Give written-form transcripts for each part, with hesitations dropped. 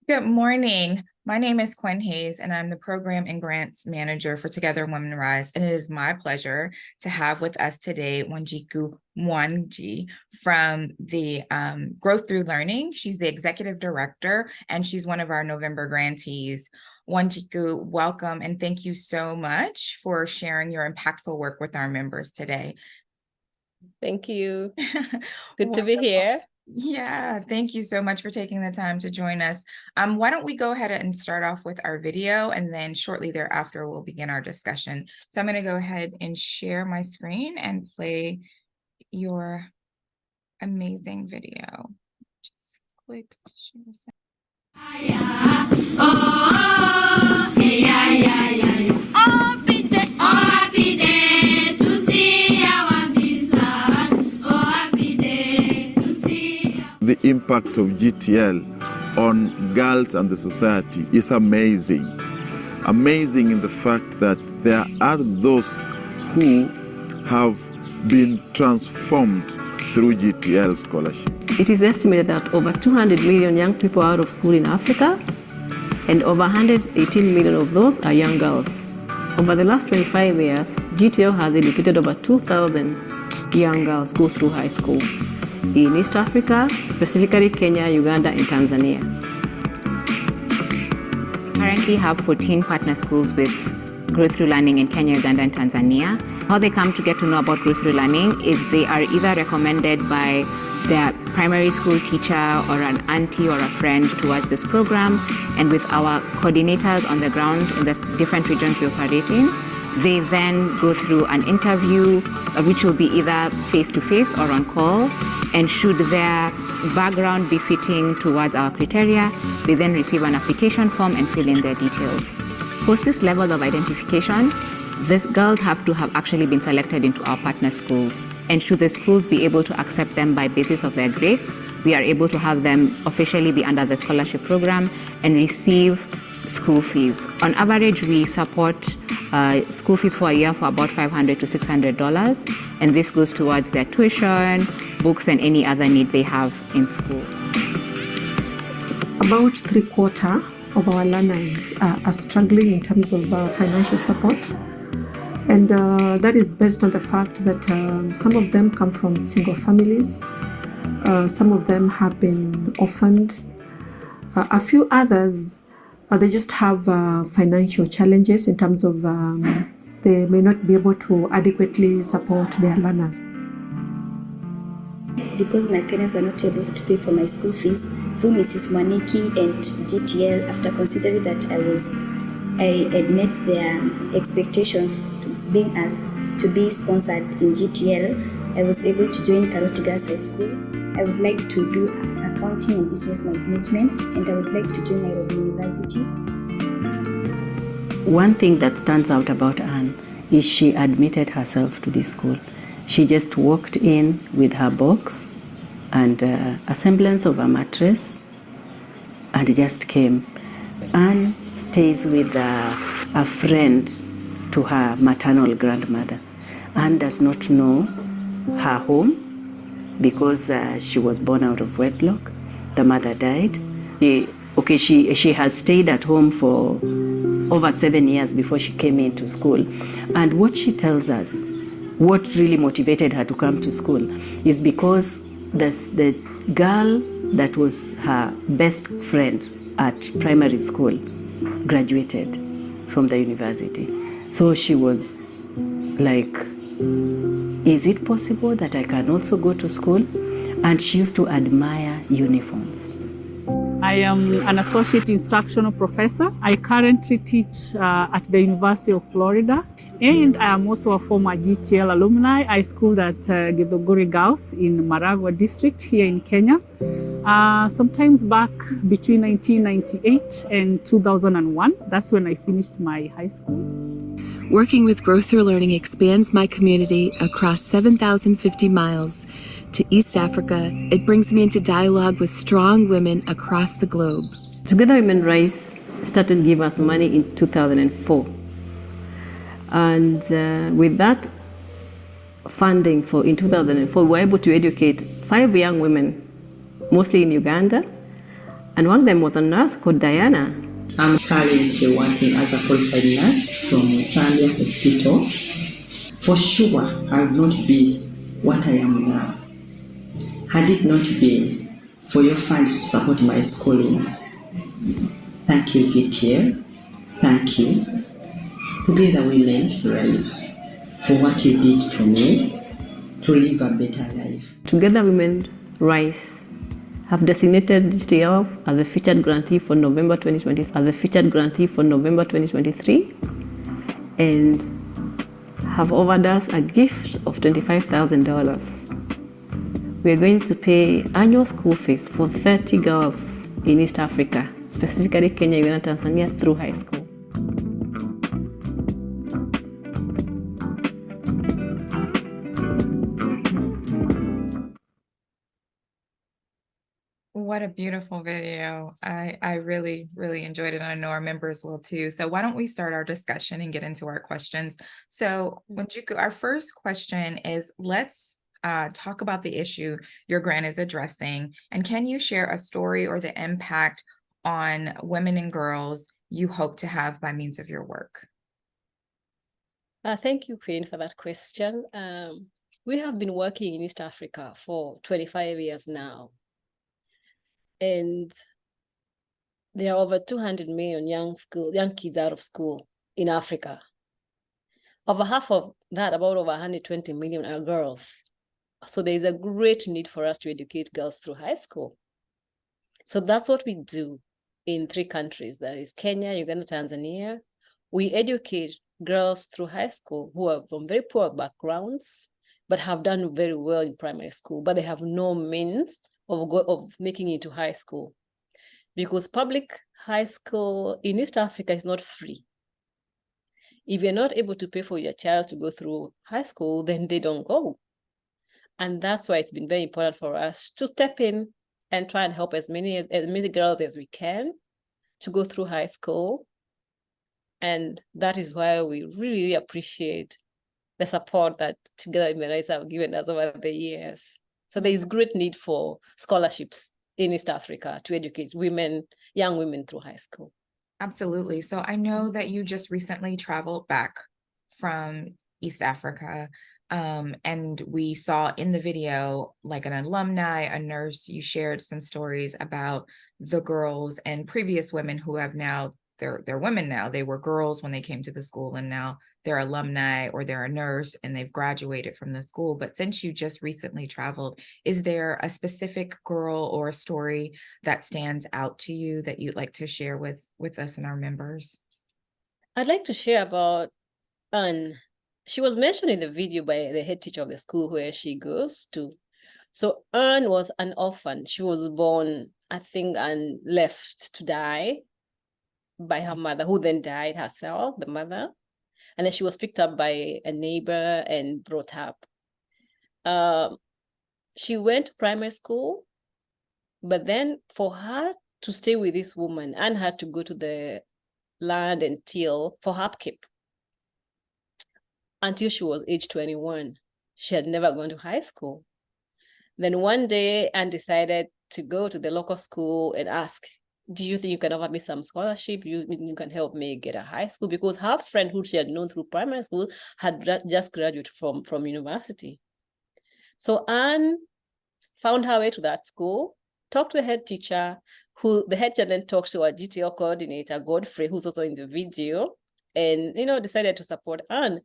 Good morning. My name is Quinn Hayes, and I'm the Program and Grants Manager for Together Women Rise. And it is my pleasure to have with us today Wanjiku Mwangi from the Growth Through Learning. She's the Executive Director, and she's one of our November grantees. Wanjiku, welcome, and thank you so much for sharing your impactful work with our members today. Thank you. Good to be here. Yeah, thank you so much for taking the time to join us. Why don't we go ahead and start off with our video, and then shortly thereafter, we'll begin our discussion. So I'm going to go ahead and share my screen and play your amazing video. Just click to share this. The impact of GTL on girls and the society is amazing. Amazing in the fact that there are those who have been transformed through GTL scholarship. It is estimated that over 200 million young people are out of school in Africa, and over 118 million of those are young girls. Over the last 25 years, GTL has educated over 2,000 young girls go through high school in East Africa, specifically Kenya, Uganda, and Tanzania. We currently have 14 partner schools with Growth Through Learning in Kenya, Uganda, and Tanzania. How they come to get to know about Growth Through Learning is they are either recommended by their primary school teacher or an auntie or a friend towards this program, and with our coordinators on the ground in the different regions we operate in, they then go through an interview, which will be either face-to-face or on call, and should their background be fitting towards our criteria, they then receive an application form and fill in their details. Post this level of identification, these girls have to have actually been selected into our partner schools. And should the schools be able to accept them by basis of their grades, we are able to have them officially be under the scholarship program and receive school fees. On average, we support school fees for a year for about $500 to $600, and this goes towards their tuition, books, and any other need they have in school. About 3/4 of our learners are struggling in terms of financial support, and that is based on the fact that some of them come from single families, some of them have been orphaned, a few others they just have financial challenges in terms of they may not be able to adequately support their learners. Because my parents were not able to pay for my school fees, through Mrs. Mwangi and GTL, after considering that I had met their expectations to be sponsored in GTL, I was able to join Karoti Girls High School. I would like to do accounting and business management, and I would like to join Nairobi University. One thing that stands out about Anne is she admitted herself to this school. She just walked in with her box and a semblance of a mattress and just came. Anne stays with a friend to her maternal grandmother. Anne does not know her home because she was born out of wedlock. The mother died. She has stayed at home for over 7 years before she came into school. And what she tells us, what really motivated her to come to school, is because the girl that was her best friend at primary school graduated from the university. So she was like, is it possible that I can also go to school? And she used to admire uniforms. I am an associate instructional professor. I currently teach at the University of Florida, and I am also a former GTL alumni. I schooled at Githunguri Girls in Maragua district here in Kenya. Sometimes back between 1998 and 2001, that's when I finished my high school. Working with Growth Through Learning expands my community across 7,050 miles. To East Africa, it brings me into dialogue with strong women across the globe. Together Women Rise started giving us money in 2004. And with that funding in 2004, we were able to educate 5 young women, mostly in Uganda, And one of them was a nurse called Diana. I'm currently working as a qualified nurse from Zambia Hospital. For sure, I would not be what I am now had it not been for your funds to support my schooling. Thank you, VTL. Thank you. Together we rise for what you did to me to live a better life. Together Women Rise have designated GTL as a featured grantee for November 2020, as a featured grantee for November 2023, and have offered us a gift of $25,000. We are going to pay annual school fees for 30 girls in East Africa, specifically Kenya, Uganda, Tanzania, through high school. What a beautiful video. I really, really enjoyed it. I know our members will too. So why don't we start our discussion and get into our questions? So Wanjiku, our first question is, let's talk about the issue your grant is addressing. And can you share a story or the impact on women and girls you hope to have by means of your work? Thank you, Queen, for that question. We have been working in East Africa for 25 years now. And there are over 200 million young kids out of school in Africa. Over half of that, about over 120 million, are girls. So there is a great need for us to educate girls through high school. So that's what we do in 3 countries, that is Kenya, Uganda, Tanzania. We educate girls through high school who are from very poor backgrounds, but have done very well in primary school, but they have no means of making it to high school, because public high school in East Africa is not free. If you're not able to pay for your child to go through high school, then they don't go. And that's why it's been very important for us to step in and try and help as many girls as we can to go through high school. And that is why we really appreciate the support that Together Women Rise have given us over the years. So there is great need for scholarships in East Africa to educate young women through high school. Absolutely. So I know that you just recently traveled back from East Africa. And we saw in the video, like an alumni, a nurse, you shared some stories about the girls and previous women who have now, they're women now. They were girls when they came to the school, and now they're alumni or they're a nurse and they've graduated from the school. But since you just recently traveled, is there a specific girl or a story that stands out to you that you'd like to share with us and our members? I'd like to share about Anne. She was mentioned in the video by the head teacher of the school where she goes to. So Anne was an orphan. She was born, I think, and left to die by her mother, who then died herself, the mother. And then she was picked up by a neighbor and brought up. She went to primary school, but then for her to stay with this woman, Anne had to go to the land and till for her upkeep until she was age 21. She had never gone to high school. Then one day, Anne decided to go to the local school and ask, do you think you can offer me some scholarship? You can help me get a high school? Because her friend who she had known through primary school had just graduated from university. So Anne found her way to that school, talked to the head teacher, who the head teacher then talked to our GTL coordinator, Godfrey, who's also in the video, and decided to support Anne.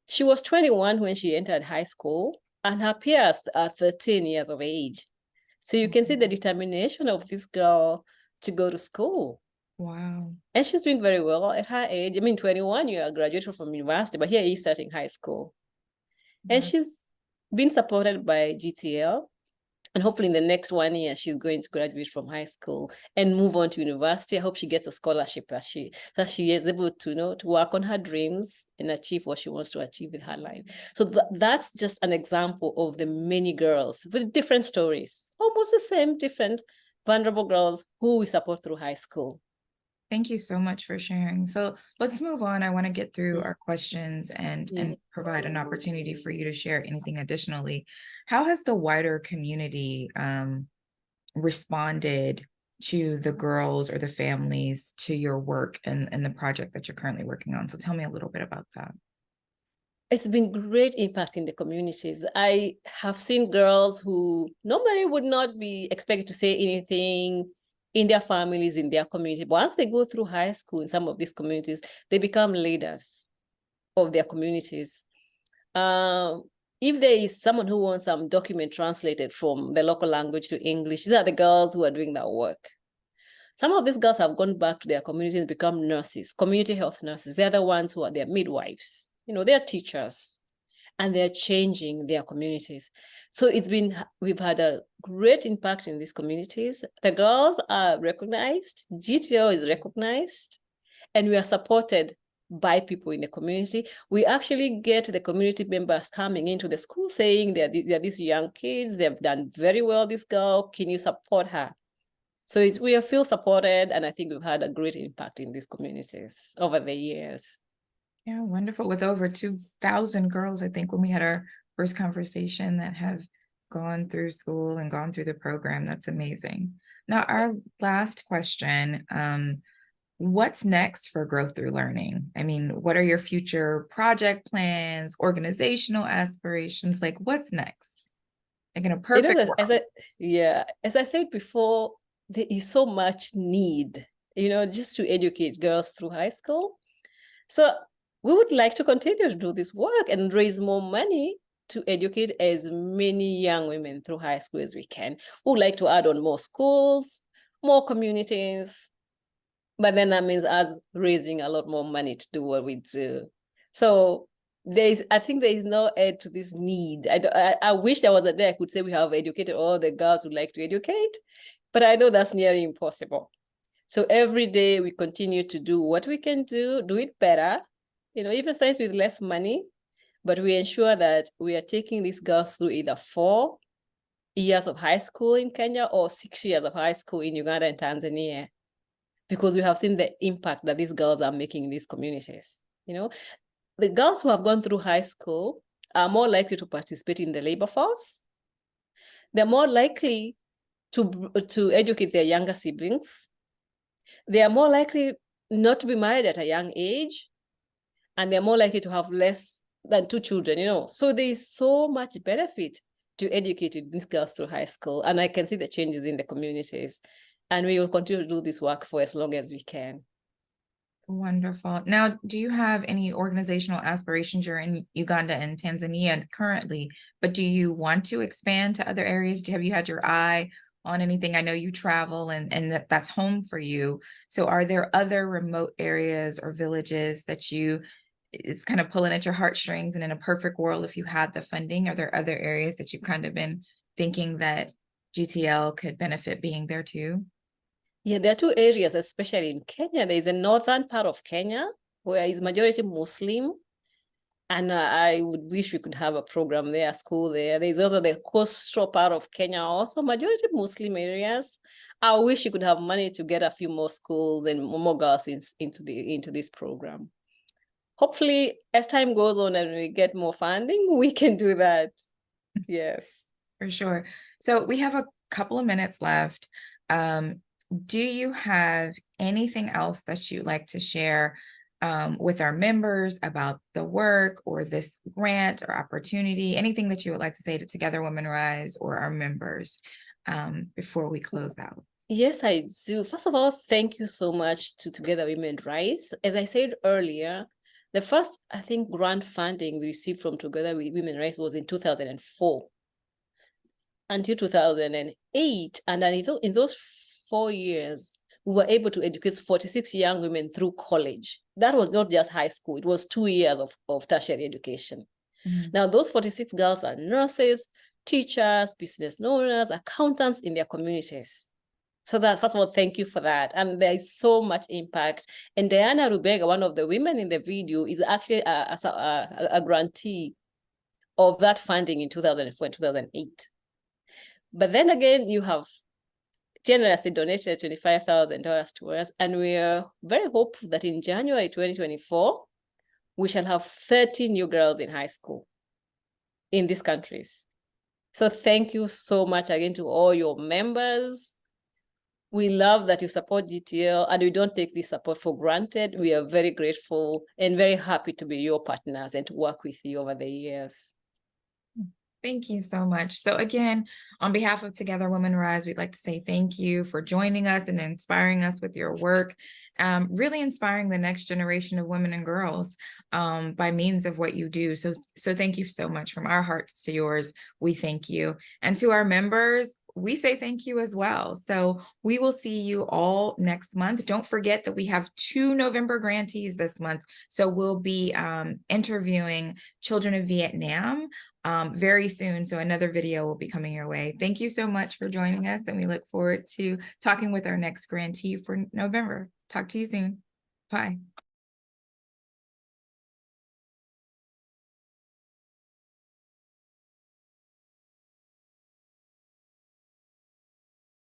She was 21 when she entered high school, and her peers are 13 years of age. So you can see the determination of this girl to go to school. Wow. And she's doing very well at her age. I mean, 21, you are graduated from university, but here you're starting high school. And she's been supported by GTL. And hopefully in the next 1 year, she's going to graduate from high school and move on to university. I hope she gets a scholarship so she is able to work on her dreams and achieve what she wants to achieve with her life. So that's just an example of the many girls with different stories, almost the same, different vulnerable girls who we support through high school. Thank you so much for sharing. So let's move on. I want to get through our questions and provide an opportunity for you to share anything additionally. How has the wider community responded to the girls or the families to your work and the project that you're currently working on? So tell me a little bit about that. It's been great impact in the communities. I have seen girls who normally would not be expected to say anything in their families, in their community. But once they go through high school in some of these communities, they become leaders of their communities. If there is someone who wants some document translated from the local language to English, these are the girls who are doing that work. Some of these girls have gone back to their communities and become nurses, community health nurses. They're the ones who are their midwives. They're teachers, and they're changing their communities. So we've had a great impact in these communities. The girls are recognized, GTO is recognized, and we are supported by people in the community. We actually get the community members coming into the school saying they're these young kids, they've done very well, this girl, can you support her? So we feel supported, and I think we've had a great impact in these communities over the years. Yeah, wonderful. With over 2,000 girls, I think, when we had our first conversation that have gone through school and gone through the program. That's amazing. Now, our last question, what's next for Growth Through Learning? I mean, what are your future project plans, organizational aspirations? Like, what's next? Like in a perfect world. As I said before, there is so much need, just to educate girls through high school. So we would like to continue to do this work and raise more money to educate as many young women through high school as we can. We would like to add on more schools, more communities, but then that means us raising a lot more money to do what we do. So I think there is no end to this need. I wish there was a day I could say we have educated all the girls who like to educate, but I know that's nearly impossible. So every day we continue to do what we can do it better, even sometimes with less money, but we ensure that we are taking these girls through either 4 years of high school in Kenya or 6 years of high school in Uganda and Tanzania, because we have seen the impact that these girls are making in these communities. The girls who have gone through high school are more likely to participate in the labor force. They're more likely to educate their younger siblings. They are more likely not to be married at a young age, and they're more likely to have less than 2 children, So there is so much benefit to educating these girls through high school, and I can see the changes in the communities, and we will continue to do this work for as long as we can. Wonderful. Now, do you have any organizational aspirations? You're in Uganda and Tanzania currently, but do you want to expand to other areas? Have you had your eye on anything? I know you travel and that's home for you. So are there other remote areas or villages that it's kind of pulling at your heartstrings, and in a perfect world, if you had the funding, are there other areas that you've kind of been thinking that GTL could benefit being there too? Yeah, there are 2 areas, especially in Kenya. There is a northern part of Kenya where is majority Muslim, and I would wish we could have a program there, a school there. There's also the coastal part of Kenya, also majority Muslim areas. I wish you could have money to get a few more schools and more girls into this program. Hopefully, as time goes on and we get more funding, we can do that. Yes. For sure. So we have a couple of minutes left. Do you have anything else that you'd like to share with our members about the work or this grant or opportunity? Anything that you would like to say to Together Women Rise or our members before we close out? Yes, I do. First of all, thank you so much to Together Women Rise. As I said earlier, the first, I think, grant funding we received from Together Women Rise was in 2004 until 2008. And then in those 4 years, we were able to educate 46 young women through college. That was not just high school. It was 2 years of tertiary education. Mm-hmm. Now, those 46 girls are nurses, teachers, business owners, accountants in their communities. So that, first of all, thank you for that. And there is so much impact. And Diana Rubega, one of the women in the video, is actually a grantee of that funding in 2004 and 2008. But then again, you have generously donated $25,000 to us. And we are very hopeful that in January 2024, we shall have 30 new girls in high school in these countries. So thank you so much again to all your members. We love that you support GTL, and we don't take this support for granted. We are very grateful and very happy to be your partners and to work with you over the years. Thank you so much. So again, on behalf of Together Women Rise, we'd like to say thank you for joining us and inspiring us with your work, really inspiring the next generation of women and girls by means of what you do. So thank you so much. From our hearts to yours, we thank you. And to our members, we say thank you as well. So we will see you all next month. Don't forget that we have 2 November grantees this month. So we'll be interviewing children of Vietnam very soon. So another video will be coming your way. Thank you so much for joining us, and we look forward to talking with our next grantee for November. Talk to you soon. Bye.